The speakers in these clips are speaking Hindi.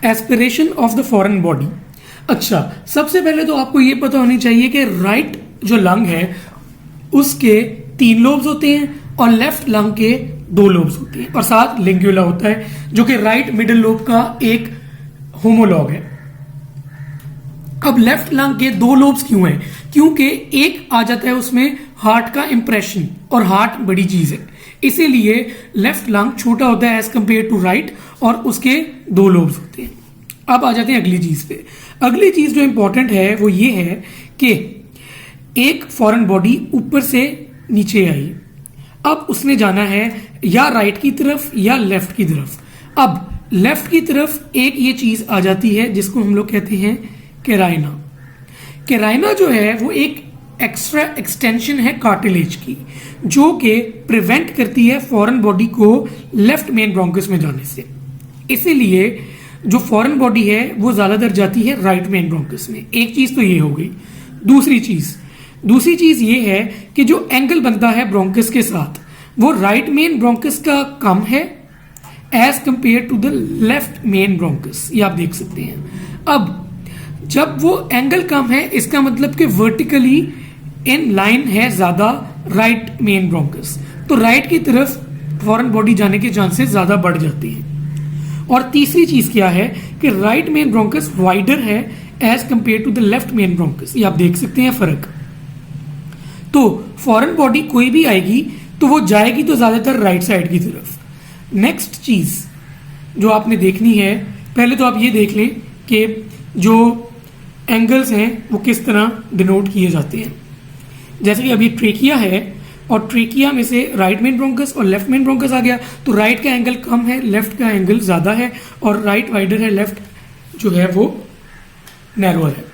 Aspiration of the foreign body. अच्छा, सबसे पहले तो आपको यह पता होनी चाहिए कि राइट जो लंग है उसके 3 लोब्स होते हैं और लेफ्ट लंग के 2 लोब्स होते हैं और साथ लिंगुला होता है जो कि राइट मिडिल लोब का एक होमोलॉग है। अब लेफ्ट लंग के 2 लोब्स क्यों हैं? क्योंकि एक आ जाता है उसमें हार्ट का इंप्रेशन और हार्ट बड़ी चीज है, इसीलिए लेफ्ट लंग छोटा होता है एज कंपेयर टू राइट और उसके 2 लोब्स होते हैं। अब आ जाते हैं अगली चीज पे। अगली चीज जो इंपॉर्टेंट है वो ये है कि एक फॉरेन बॉडी ऊपर से नीचे आई, अब उसने जाना है या राइट की तरफ या लेफ्ट की तरफ। अब लेफ्ट की तरफ एक ये चीज आ जाती है जिसको हम लोग कहते हैं कैराइना। कैराइना जो है वो एक एक्स्ट्रा एक्सटेंशन है कार्टिलेज की जो कि प्रिवेंट करती है फॉरेन बॉडी को लेफ्ट मेन ब्रोंकस में जाने से। इसीलिए जो फॉरेन बॉडी है वो ज्यादातर जाती है राइट मेन ब्रोंकस में। एक चीज तो ये हो गई। दूसरी चीज ये है कि जो एंगल बनता है ब्रोंकस के साथ वो राइट मेन ब्रोंकस का कम है as compare to the left main bronchus, ये आप देख सकते हैं। अब जब वो एंगल कम है इसका मतलब कि वर्टिकली इन लाइन है ज्यादा राइट मेन ब्रोंकस, तो राइट की तरफ फॉरेन बॉडी जाने के चांसेस ज्यादा बढ़ जाते हैं। और तीसरी चीज क्या है कि राइट मेन ब्रोंकस वाइडर है as compare to the left main bronchus, ये आप देख सकते हैं फर्क। तो फॉरेन बॉडी कोई भी आएगी तो वो जाएगी तो ज्यादातर राइट साइड की तरफ। नेक्स्ट चीज जो आपने देखनी है, पहले तो आप ये देख लें कि जो एंगल्स हैं वो किस तरह डिनोट किए जाते हैं। जैसे कि अभी ट्रेकिया है और ट्रेकिया में से राइट मेन ब्रोंकस और लेफ्ट मेन ब्रोंकस आ गया, तो राइट का एंगल कम है, लेफ्ट का एंगल ज्यादा है और राइट वाइडर है, लेफ्ट जो है वो नैरोअर है।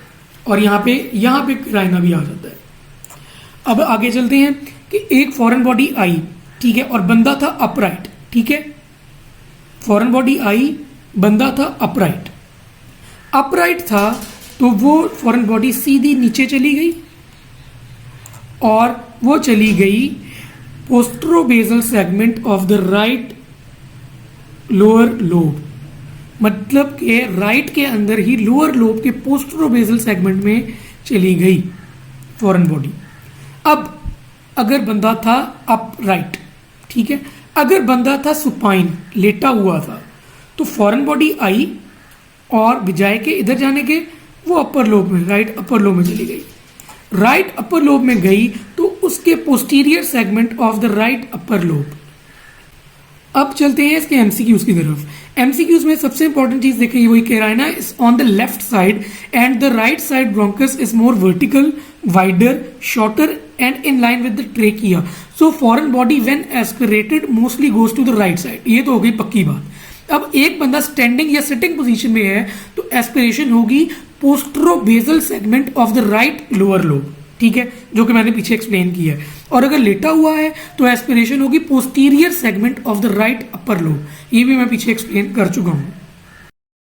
और यहाँ पे कैराइना भी आ जाता है। अब आगे चलते हैं कि एक फॉरेन बॉडी आई, ठीक है, और बंदा था अपराइट, ठीक है। फॉरेन बॉडी आई, बंदा था अपराइट था, तो वो फॉरेन बॉडी सीधी नीचे चली गई और वो चली गई posterobasal segment of the right lower lobe, मतलब कि राइट के अंदर ही लोअर लोब के पोस्टरोबेसल सेगमेंट में चली गई फॉरेन बॉडी। अब अगर बंदा था अपराइट, ठीक है, अगर बंदा था सुपाइन, लेटा हुआ था, तो फॉरेन बॉडी आई और बजाय के इधर जाने के वो अपर लोब में, राइट अपर लोब में चली गई। राइट अपर लोब में गई तो उसके posterior segment of the right upper lobe. अब चलते हैं इसके एमसीक्यूज की तरफ। एमसीक्यूज में सबसे इंपॉर्टेंट चीज देखेंगे वही carina is on the left side and the right side bronchus is more vertical, wider, shorter and in line with the trachea. So foreign body when aspirated mostly goes to the right side. ये तो हो गई पक्की बात। अब एक बंदा स्टैंडिंग या सिटिंग पोजीशन में है तो एस्पिरेशन होगी posterobasal segment of the right lower lobe, ठीक है, जो कि मैंने पीछे एक्सप्लेन किया है। और अगर लेटा हुआ है तो एस्पिरेशन होगी posterior segment of the right upper lobe, ये भी मैं पीछे एक्सप्लेन कर चुका हूं।